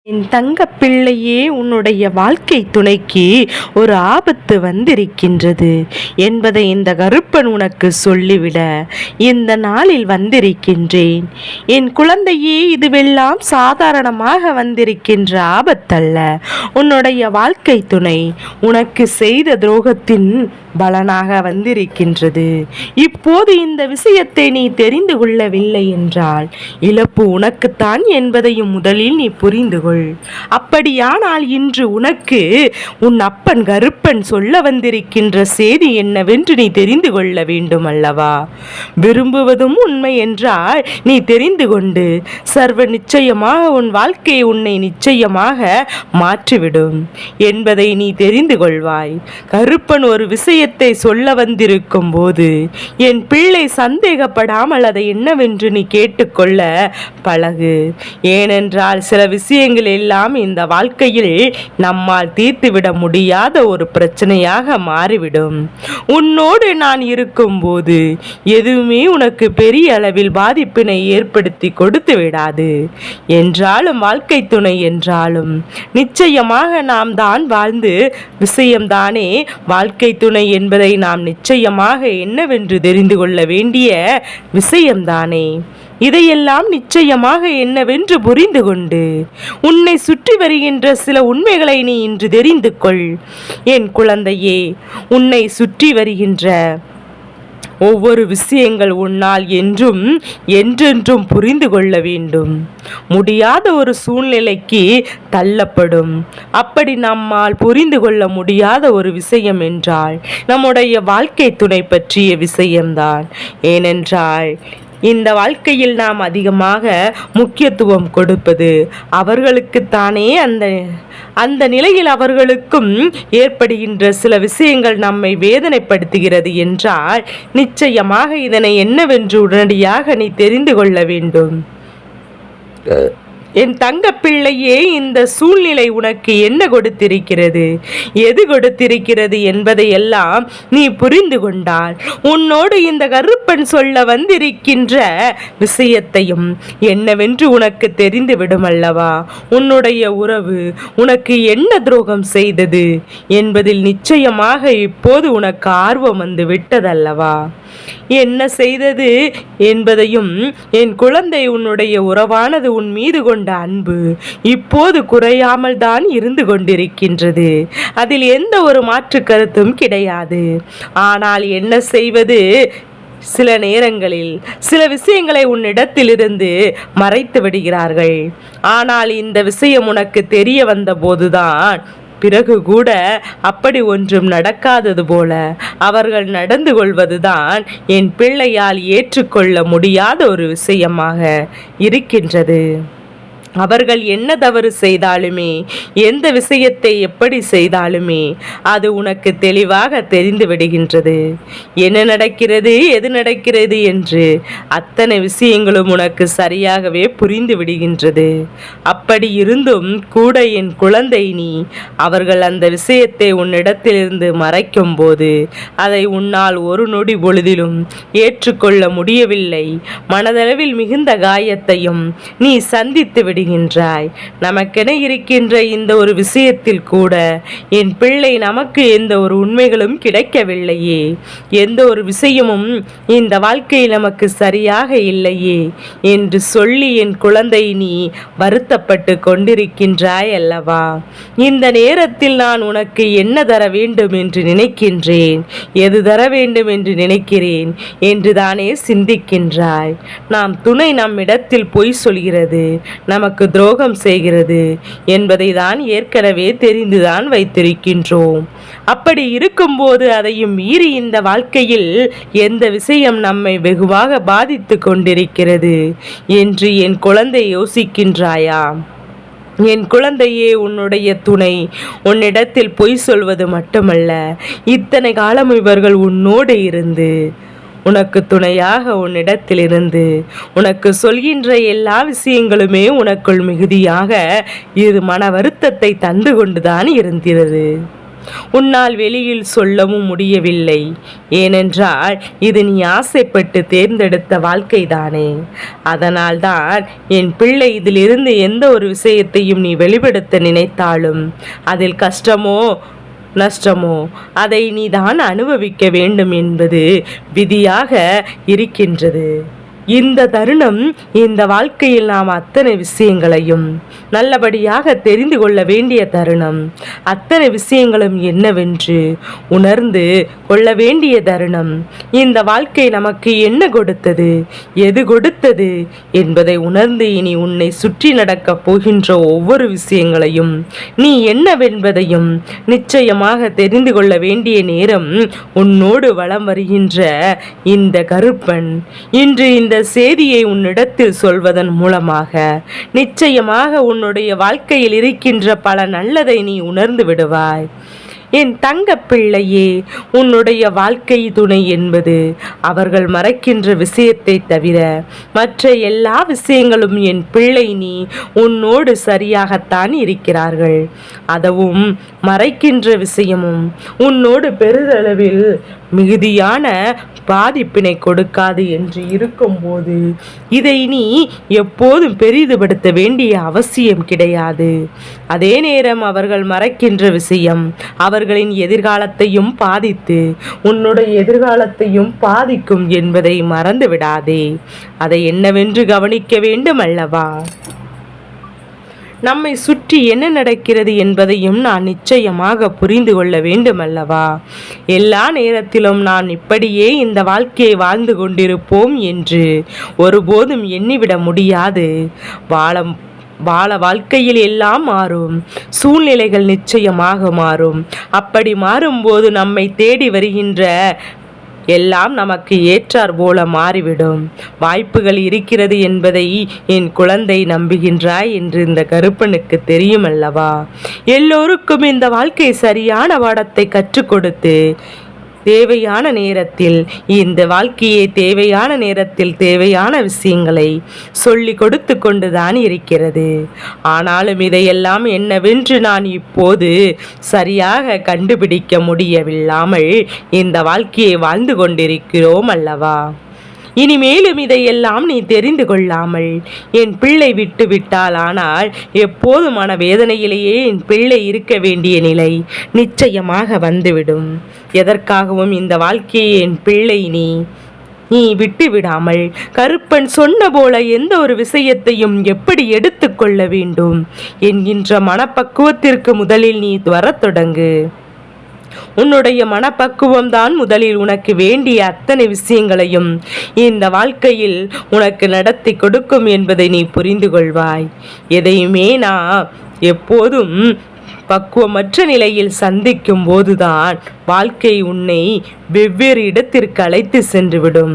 என் தங்க பிள்ளையே, உன்னுடைய வாழ்க்கை துணைக்கு ஒரு ஆபத்து வந்திருக்கின்றது என்பதை இந்த கருப்பன் உனக்கு சொல்லிவிட இந்த நாளில் வந்திருக்கின்றேன். என் குழந்தையே, இதுவெல்லாம் சாதாரணமாக வந்திருக்கின்ற ஆபத்தல்ல. உன்னுடைய வாழ்க்கை துணை உனக்கு செய்த துரோகத்தின் பலனாக வந்திருக்கின்றது. இப்போது இந்த விஷயத்தை நீ தெரிந்து கொள்ளவில்லை என்றால் இழப்பு உனக்குத்தான் என்பதையும் முதலில் நீ புரிந்து கொள். அப்படியானால் இன்று உனக்கு உன் அப்பன் கருப்பன் சொல்ல வந்திருக்கின்ற செய்தி என்னவென்று நீ தெரிந்து கொள்ள வேண்டும் அல்லவா? விரும்புவதும் உண்மை என்றால் நீ தெரிந்து கொண்டு சர்வ நிச்சயமாக உன் வாழ்க்கையை உன்னை நிச்சயமாக மாற்றிவிடும் என்பதை நீ தெரிந்து கொள்வாய். கருப்பன் ஒரு விஷயத்தை சொல்ல வந்திருக்கும் போது என் பிள்ளை சந்தேகப்படாமல் அதை என்னவென்று நீ கேட்டுக்கொள்ள பழகு. ஏனென்றால் சில விஷயங்கள் எல்லாம் இந்த வாழ்க்கையில் நம்மால் தீர்த்துவிட முடியாத ஒரு பிரச்சனையாக மாறிவிடும். உன்னோடு நான் இருக்கும்போது எதுவுமே உனக்கு பெரிய அளவில் பாதிப்பினை ஏற்படுத்தி கொடுத்து விடாது. என்றாலும் வாழ்க்கை துணை என்றாலும் நிச்சயமாக நாம் தான் வாழ்ந்து விஷயம்தானே வாழ்க்கை துணை என்பதை நாம் நிச்சயமாக என்னவென்று தெரிந்து கொள்ள வேண்டிய விஷயம்தானே. இதையெல்லாம் நிச்சயமாக என்னவென்று புரிந்து கொண்டு உன்னை சுற்றி வருகின்ற சில உண்மைகளை நீ இன்று தெரிந்து கொள். என் குழந்தையே, உன்னை சுற்றி வருகின்ற ஒவ்வொரு விஷயங்கள் உன்னால் என்றென்றும் புரிந்து கொள்ள வேண்டும். முடியாத ஒரு சூழ்நிலைக்கு தள்ளப்படும். அப்படி நம்மால் புரிந்து கொள்ள முடியாத ஒரு விஷயம் என்றால் நம்முடைய வாழ்க்கை துணை பற்றிய விஷயம்தான். ஏனென்றால் இந்த வாழ்க்கையில் நாம் அதிகமாக முக்கியத்துவம் கொடுப்பது அவர்களுக்குத்தானே. அந்த நிலையில் அவர்களுக்கும் ஏற்படுகின்ற சில விஷயங்கள் நம்மை வேதனைப்படுத்துகிறது என்றால் நிச்சயமாக இதனை என்னவென்று உடனடியாக நீ தெரிந்து கொள்ள வேண்டும். என் தங்க பிள்ளையே, இந்த சூழ்நிலை உனக்கு என்ன கொடுத்திருக்கிறது, எது கொடுத்திருக்கிறது என்பதை எல்லாம் நீ புரிந்து கொண்டால் உன்னோடு இந்த கருப்பன் சொல்ல வந்திருக்கின்ற விஷயத்தையும் என்னவென்று உனக்கு தெரிந்துவிடும் அல்லவா? உன்னுடைய உறவு உனக்கு என்ன துரோகம் செய்தது என்பதில் நிச்சயமாக இப்போது உனக்கு ஆர்வம் வந்து விட்டதல்லவா? என்ன செய்தது என்பதையும் என் குழந்தை, உன்னுடைய உறவானது உன் மீது கொண்ட அன்பு இப்போது குறையாமல் தான் இருந்து கொண்டிருக்கின்றது. அதில் எந்த ஒரு மாற்று கருத்தும் கிடையாது. ஆனால் என்ன செய்வது, சில நேரங்களில் சில விஷயங்களை உன்னிடத்திலிருந்து மறைத்து விடுகிறார்கள். ஆனால் இந்த விஷயம் உனக்கு தெரிய வந்த போதுதான் பிறகு கூட அப்படி ஒன்றும் நடக்காதது போல அவர்கள் நடந்து கொள்வதுதான் என் பிள்ளையால் ஏற்றுக்கொள்ள முடியாத ஒரு விஷயமாக இருக்கின்றது. அவர்கள் என்ன தவறு செய்தாலுமே, எந்த விஷயத்தை எப்படி செய்தாலுமே அது உனக்கு தெளிவாக தெரிந்து விடுகின்றது. என்ன நடக்கிறது, எது நடக்கிறது என்று அத்தனை விஷயங்களும் உனக்கு சரியாகவே புரிந்து விடுகின்றது. அப்படி இருந்தும் கூட என் குழந்தை, நீ அவர்கள் அந்த விஷயத்தை உன்னிடத்திலிருந்து மறைக்கும் போது அதை உன்னால் ஒரு நொடி பொழுதிலும் ஏற்றுக்கொள்ள முடியவில்லை. மனதளவில் மிகுந்த காயத்தையும் நீ சந்தித்து விடு. நமக்கென இருக்கின்ற இந்த ஒரு விஷயத்தில் கூட என் பிள்ளை நமக்கு எந்த ஒரு உண்மைகளும் கிடைக்கவில்லையே, எந்த ஒரு விஷயமும் இந்த வாழ்க்கையில் நமக்கு சரியாக இல்லையே என்று சொல்லி என் குழந்தை நீ வருத்தப்பட்டு கொண்டிருக்கின்றாய் அல்லவா? இந்த நேரத்தில் நான் உனக்கு என்ன தர வேண்டும் என்று நினைக்கின்றேன், எது தர வேண்டும் என்று நினைக்கிறேன் என்று தானே சிந்திக்கின்றாய். நாம் துணை நம்மிடத்தில் பொய் சொல்கிறது, நமக்கு துரோகம் செய்கிறது என்பதை தான் ஏற்கனவே தெரிந்துதான் வைத்திருக்கின்றோம். அப்படி இருக்கும்போது அதையும் மீறி இந்த வாழ்க்கையில் எந்த விஷயம் நம்மை வெகுவாக பாதித்து கொண்டிருக்கிறது என்று என் குழந்தை யோசிக்கின்றாயா? என் குழந்தையே, உன்னுடைய துணை உன்னிடத்தில் பொய் சொல்வது மட்டுமல்ல, இத்தனை காலம் இவர்கள் உன்னோடு இருந்து உனக்கு துணையாக உன்னிடத்திலிருந்து உனக்கு சொல்கின்ற எல்லா விஷயங்களுமே உனக்குள் மிகுதியாக இது மன வருத்தத்தை தந்து கொண்டுதான் இருந்தது. உன்னால் வெளியில் சொல்லவும் முடியவில்லை. ஏனென்றால் இது நீ ஆசைப்பட்டு தேர்ந்தெடுத்த வாழ்க்கைதானே. அதனால்தான் என் பிள்ளை, இதிலிருந்து எந்த ஒரு விஷயத்தையும் நீ வெளிப்படுத்த நினைத்தாலும் அதில் கஷ்டமோ நஷ்டமோ அதை நீதான் அனுபவிக்க வேண்டும் என்பது விதியாக இருக்கின்றது. இந்த தருணம், இந்த வாழ்க்கையில் நாம் அத்தனை விஷயங்களையும் நல்லபடியாக தெரிந்து கொள்ள வேண்டிய தருணம். அத்தனை விஷயங்களும் என்னவென்று உணர்ந்து கொள்ள வேண்டிய தருணம். இந்த வாழ்க்கை நமக்கு என்ன கொடுத்தது, எது கொடுத்தது என்பதை உணர்ந்து இனி உன்னை சுற்றி நடக்கப் போகின்ற ஒவ்வொரு விஷயங்களையும் நீ என்னவென்பதையும் நிச்சயமாக தெரிந்து கொள்ள வேண்டிய நேரம் உன்னோடு வலம் வருகின்ற இந்த கருப்பன் இன்று இந்த செய்தியை உன்னிடத்தில் சொல்வதன் மூலமாக நிச்சயமாக உன்னுடைய வாழ்க்கையில் இருக்கின்ற பல நல்லதை நீ உணர்ந்து விடுவாய். என் தங்க பிள்ளையே, உன்னுடைய வாழ்க்கை துணை என்பது அவர்கள் மறைக்கின்ற விஷயத்தை தவிர மற்ற எல்லா விஷயங்களும் என் பிள்ளை நீ உன்னோடு சரியாகத்தான் இருக்கிறார்கள். அதுவும் மறைக்கின்ற விஷயமும் உன்னோடு பெரிதளவில் மிகுதியான பாதிப்பினை கொடுக்காது என்று இருக்கும்போது இதை நீ எப்போதும் பெரிதுபடுத்த வேண்டிய அவசியம் கிடையாது. அதே நேரம் அவர்கள் மறைக்கின்ற விஷயம் அவர்களின் எதிர்காலத்தையும் பாதித்து உன்னுடைய எதிர்காலத்தையும் பாதிக்கும் என்பதை மறந்து விடாதே. அதை என்னவென்று கவனிக்க வேண்டும் அல்லவா? நம்மை சுற்றி என்ன நடக்கிறது என்பதையும் நான் நிச்சயமாக புரிந்து கொள்ள வேண்டும் அல்லவா? எல்லா நேரத்திலும் நான் இப்படியே இந்த வாழ்க்கையை வாழ்ந்து கொண்டிருப்போம் என்று ஒருபோதும் எண்ணிவிட முடியாது. வாழ்க்கையில் எல்லாம் மாறும், சூழ்நிலைகள் நிச்சயமாக மாறும். அப்படி மாறும்போது நம்மை தேடி வருகின்ற எல்லாம் நமக்கு ஏற்றார் போல மாறிவிடும். வாய்ப்புகள் இருக்கிறது என்பதை என் குழந்தை நம்புகின்றாய் என்று இந்த கருப்பனுக்கு தெரியும் அல்லவா? எல்லோருக்கும் இந்த வாழ்க்கை சரியான பாடத்தை கற்றுக் கொடுத்து தேவையான நேரத்தில் இந்த வாழ்க்கையை தேவையான நேரத்தில் தேவையான விஷயங்களை சொல்லி கொடுத்து கொண்டுதான் இருக்கிறது. ஆனாலும் இதையெல்லாம் என்னவென்று நான் இப்போது சரியாக கண்டுபிடிக்க முடியவில்லாமல் இந்த வாழ்க்கையை வாழ்ந்து கொண்டிருக்கிறோம் அல்லவா? இனிமேலும் இதையெல்லாம் நீ தெரிந்து கொள்ளாமல் என் பிள்ளை விட்டு விட்டால், ஆனால் எப்போது மனவேதனையிலேயே என் பிள்ளை இருக்க வேண்டிய நிலை நிச்சயமாக வந்துவிடும். எதற்காகவும் இந்த வாழ்க்கையை என் பிள்ளை நீ விட்டு விடாமல் கருப்பன் சொன்ன போல எந்த ஒரு விஷயத்தையும் எப்படி எடுத்துக்கொள்ள வேண்டும் என்கின்ற மனப்பக்குவத்திற்கு முதலில் நீ வரத் தொடங்கு. உன்னுடைய மனப்பக்குவம் தான் முதலில் உனக்கு வேண்டிய அத்தனை விஷயங்களையும் இந்த வாழ்க்கையில் உனக்கு நடத்தி கொடுக்கும் என்பதை நீ புரிந்து கொள்வாய். எதையுமே நான் எப்போதும் பக்குவமற்ற நிலையில் சந்திக்கும் போதுதான் வாழ்க்கை உன்னை வெவ்வேறு இடத்திற்கு அழைத்து சென்றுவிடும்.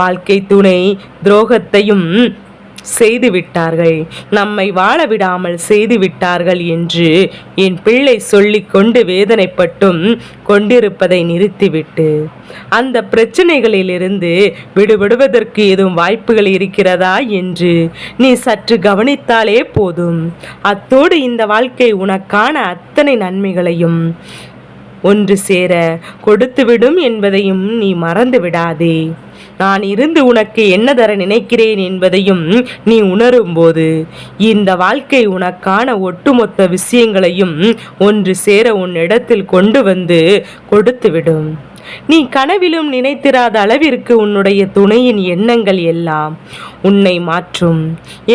வாழ்க்கை துணை துரோகத்தையும் செய்து விட்டார்கள், நம்மை வாழ விடாமல் செய்து விட்டார்கள் என்று என் பிள்ளை சொல்லிக்கொண்டு வேதனைப்பட்டும் கொண்டிருப்பதை நிறுத்திவிட்டு அந்த பிரச்சனைகளிலிருந்து விடுபடுவதற்கு ஏதும் வாய்ப்புகள் இருக்கிறதா என்று நீ சற்று கவனித்தாலே போதும். அத்தோடு இந்த வாழ்க்கை உனக்கான அத்தனை நன்மைகளையும் ஒன்று சேர கொடுத்துவிடும் என்பதையும் நீ மறந்து விடாதே. நான் இருந்து உனக்கு என்ன தர நினைக்கிறேன் என்பதையும் நீ உணரும்போது இந்த வாழ்க்கை உனக்கான ஒட்டுமொத்த விஷயங்களையும் ஒன்று சேர உன்னிடத்தில் கொண்டு வந்து கொடுத்துவிடும். நீ கனவிலும் நினைத்திராத அளவிற்கு உன்னுடைய துணையின் எண்ணங்கள் எல்லாம் உன்னை மாற்றும்.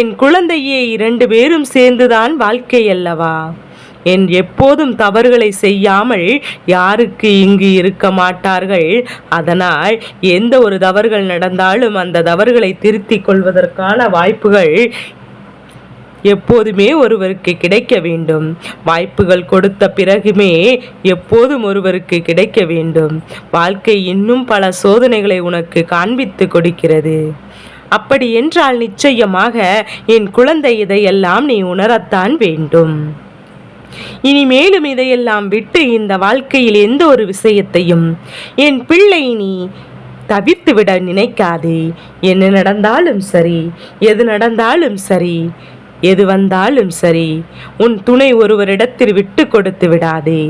என் குழந்தையே, 2 பேரும் சேர்ந்துதான் வாழ்க்கை அல்லவா? என் எப்போதும் தவறுகளை செய்யாமல் யாருக்கு இங்கு இருக்க மாட்டார்கள். அதனால் எந்த ஒரு தவறுகள் நடந்தாலும் அந்த தவறுகளை திருத்திக் கொள்வதற்கான வாய்ப்புகள் எப்போதுமே ஒருவருக்கு கிடைக்க வேண்டும். வாய்ப்புகள் கொடுத்த பிறகுமே எப்போதும் ஒருவருக்கு கிடைக்க வேண்டும். வாழ்க்கை இன்னும் பல சோதனைகளை உனக்கு காண்பித்து கொடுக்கிறது. அப்படி என்றால் நிச்சயமாக என் குழந்தை இதையெல்லாம் நீ உணரத்தான் வேண்டும். இனிமேலும் இதையெல்லாம் விட்டு இந்த வாழ்க்கையில் எந்த ஒரு விஷயத்தையும் என் பிள்ளை நீ தவிர்த்து விட நினைக்காதே. என்ன நடந்தாலும் சரி, எது நடந்தாலும் சரி, எது வந்தாலும் சரி, உன் துணை ஒருவரிடத்தில் விட்டு கொடுத்து விடாதே.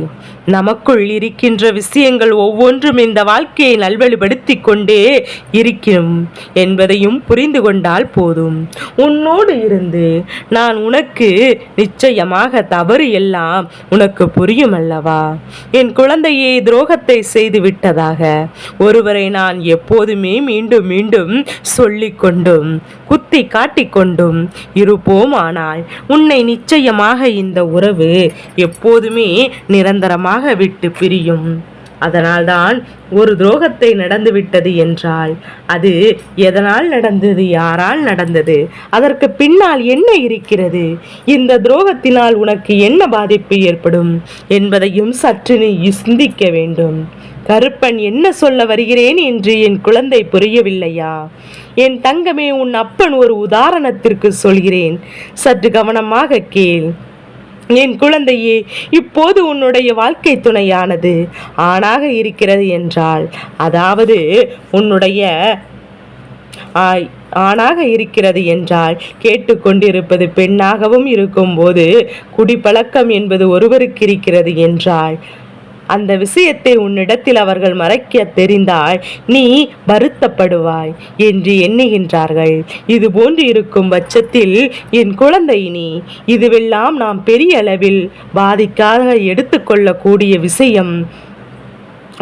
நமக்குள் இருக்கின்ற விஷயங்கள் ஒவ்வொன்றும் இந்த வாழ்க்கையை நல்வழிப்படுத்தி கொண்டே இருக்கும் என்பதையும் புரிந்து கொண்டால் போதும். உன்னோடு இருந்து நான் உனக்கு நிச்சயமாக தவறு எல்லாம் உனக்கு புரியும் அல்லவா? என் குழந்தையை துரோகத்தை செய்து விட்டதாக ஒருவரை நான் எப்போதுமே மீண்டும் மீண்டும் சொல்லிக் கொண்டும் குத்தி காட்டிக்கொண்டும் இருப்போம். ஆனால் உன்னை நிச்சயமாக இந்த உறவு எப்போதுமே நிரந்தரமாக விட்டு பிரியும். அதனால்தான் ஒரு துரோகத்தை நடந்துவிட்டது என்றால் அது எதனால் நடந்தது, யாரால் நடந்தது, அதற்கு பின்னால் என்ன இருக்கிறது, இந்த துரோகத்தினால் உனக்கு என்ன பாதிப்பு ஏற்படும் என்பதையும் சற்று நீ சிந்திக்க வேண்டும். கருப்பன் என்ன சொல்ல வருகிறேன் என்று என் குழந்தை புரியவில்லையா? என் தங்கமே, உன் அப்பன் ஒரு உதாரணத்திற்கு சொல்கிறேன், சற்று கவனமாக கேள். என் குழந்தையே, இப்போது உன்னுடைய வாழ்க்கை துணையானது ஆணாக இருக்கிறது என்றால், அதாவது உன்னுடைய ஆணாக இருக்கிறது என்றால், கேட்டுக்கொண்டிருப்பது பெண்ணாகவும் இருக்கும்போது குடிப்பழக்கம் என்பது ஒருவருக்கு இருக்கிறது என்றால், அந்த விஷயத்தை உன்னிடத்தில் அவர்கள் மறைக்க தெரிந்தால் நீ வருத்தப்படுவாய் என்று எண்ணுகின்றார்கள். இது போன்று இருக்கும் பட்சத்தில் என் குழந்தை, நீ இதுவெல்லாம் நாம் பெரிய அளவில் பாதிக்காக எடுத்துக்கொள்ளக்கூடிய விஷயம்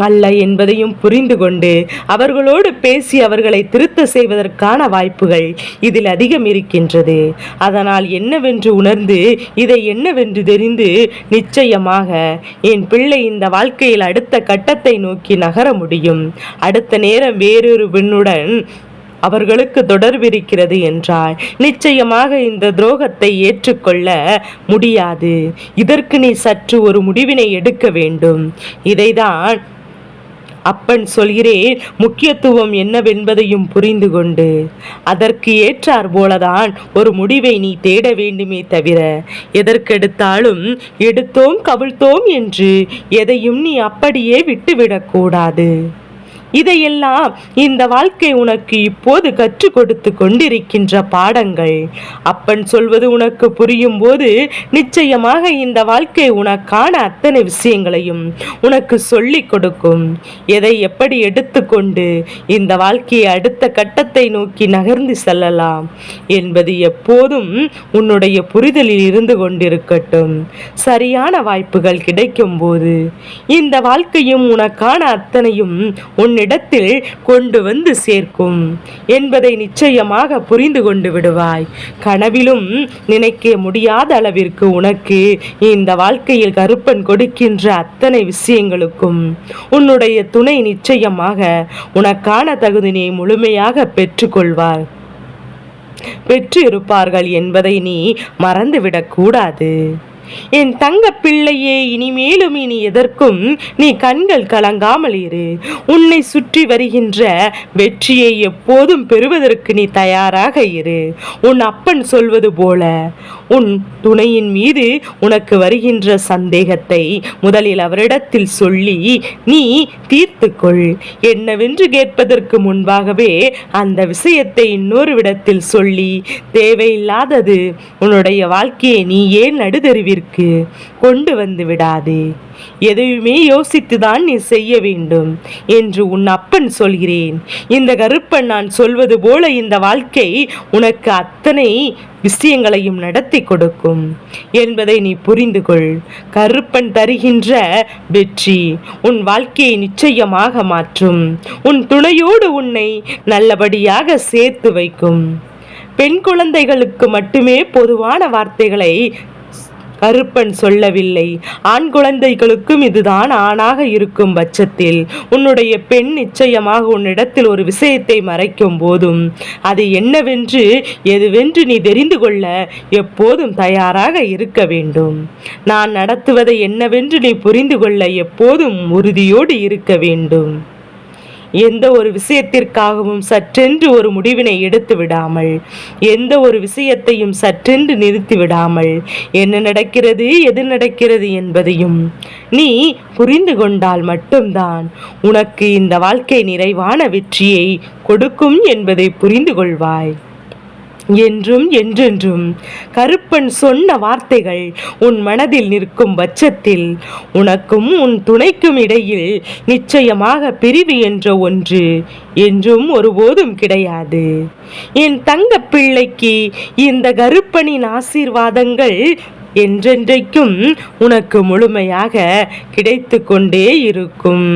அல்ல என்பதையும் புரிந்து கொண்டு அவர்களோடு பேசி அவர்களை திருத்த செய்வதற்கான வாய்ப்புகள் இதில் அதிகம் இருக்கின்றது. அதனால் என்னவென்று உணர்ந்து இதை என்னவென்று தெரிந்து நிச்சயமாக என் பிள்ளை இந்த வாழ்க்கையில் அடுத்த கட்டத்தை நோக்கி நகர முடியும். அடுத்த நேரம் வேறொரு பெண்ணுடன் அவர்களுக்கு தொடர்பிருக்கிறது என்றால் நிச்சயமாக இந்த துரோகத்தை ஏற்றுக்கொள்ள முடியாது. இதற்கு நீ சற்று ஒரு முடிவினை எடுக்க வேண்டும். இதைதான் அப்பன் சொல்கிறேன். முக்கியத்துவம் என்னவென்பதையும் புரிந்து கொண்டு அதற்கு ஏற்றார் போலதான் ஒரு முடிவை நீ தேட வேண்டுமே தவிர எதற்கெடுத்தாலும் எடுத்தோம் கவிழ்த்தோம் என்று எதையும் நீ அப்படியே விட்டுவிடக்கூடாது. இதையெல்லாம் இந்த வாழ்க்கை உனக்கு இப்போது கற்றுக் கொடுத்து கொண்டிருக்கின்ற பாடங்கள். அப்பன் சொல்வது உனக்கு புரியும் போது நிச்சயமாக இந்த வாழ்க்கை உனக்கான அத்தனை விஷயங்களையும் உனக்கு சொல்லிக் கொடுக்கும். எதை எப்படி எடுத்துக்கொண்டு இந்த வாழ்க்கையை அடுத்த கட்டத்தை நோக்கி நகர்ந்து செல்லலாம் என்பது எப்போதும் உன்னுடைய புரிதலில் இருந்து கொண்டிருக்கட்டும். சரியான வாய்ப்புகள் கிடைக்கும் போது இந்த வாழ்க்கையும் உனக்கான அத்தனையும் உன்னிடத்தில் கொண்டு வந்து சேர்க்கும் என்பதை நிச்சயமாக புரிந்து கொண்டு விடுவாய். கனவிலும் நினைக்க முடியாத அளவிற்கு உனக்கு இந்த வாழ்க்கையில் கருப்பன் கொடுக்கின்ற அத்தனை விஷயங்களுக்கும் உன்னுடைய துணை நிச்சயமாக உனக்கான தகுதியை முழுமையாக பெற்றுக்கொள்வார், பெற்று இருப்பார்கள் என்பதை நீ மறந்துவிடக் கூடாது. என் தங்க பிள்ளையே, இனிமேலும் இனி எதற்கும் நீ கண்கள் கலங்காமல் இரு. உன்னை சுற்றி வருகின்ற வெற்றியை எப்போதும் பெறுவதற்கு நீ தயாராக இரு. உன் அப்பன் சொல்வது போல உன் துணையின் மீது உனக்கு வருகின்ற சந்தேகத்தை முதலில் அவரிடத்தில் சொல்லி நீ தீர்த்துக்கொள். என்னவென்று கேட்பதற்கு முன்பாகவே அந்த விஷயத்தை இன்னொரு விடத்தில் சொல்லி தேவையில்லாதது உன்னுடைய வாழ்க்கையை நீ ஏன் நடுதருவீர் கொண்டு வந்து விடாதே. எதையுமே யோசித்துதான் நீ செய்ய வேண்டும் என்று உன் அப்பன் சொல்கிறேன். இந்த கருப்பன் நான் சொல்வது போல இந்த வாழ்க்கை உனக்கு அத்தனை விஷயங்களையும் நடத்தி கொடுக்கும் என்பதை நீ புரிந்து கொள். கருப்பன் தருகின்ற வெற்றி உன் வாழ்க்கையை நிச்சயமாக மாற்றும். உன் துணையோடு உன்னை நல்லபடியாக சேர்த்து வைக்கும். பெண் குழந்தைகளுக்கு மட்டுமே பொதுவான வார்த்தைகளை கருப்பன் சொல்லவில்லை. ஆண் குழந்தைகளுக்கும் இதுதான். ஆணாக இருக்கும் பட்சத்தில் உன்னுடைய பெண் நிச்சயமாக உன்னிடத்தில் ஒரு விஷயத்தை மறைக்கும் போதும் அது என்னவென்று எதுவென்று நீ தெரிந்து கொள்ள எப்போதும் தயாராக இருக்க வேண்டும். நான் நடத்துவதை என்னவென்று நீ புரிந்து கொள்ள எப்போதும் உறுதியோடு இருக்க வேண்டும். எந்த ஒரு விஷயத்திற்காகவும் சற்றென்று ஒரு முடிவினை எடுத்து விடாமல், எந்த ஒரு விஷயத்தையும் சற்றென்று நிறுத்தி விடாமல், என்ன நடக்கிறது எது நடக்கிறது என்பதையும் நீ புரிந்து கொண்டால் மட்டும்தான் உனக்கு இந்த வாழ்க்கை நிறைவான வெற்றியை கொடுக்கும் என்பதை புரிந்து கொள்வாய். என்றும் என்றென்றும் கருப்பன் சொன்ன வார்த்தைகள் உன் மனதில் நிற்கும் பட்சத்தில் உனக்கும் உன் துணைக்கும் இடையில் நிச்சயமாக பிரிவு என்ற ஒன்று என்றும் ஒருபோதும் கிடையாது. என் தங்க பிள்ளைக்கு இந்த கருப்பனின் ஆசீர்வாதங்கள் என்றென்றைக்கும் உனக்கு முழுமையாக கிடைத்து கொண்டே இருக்கும்.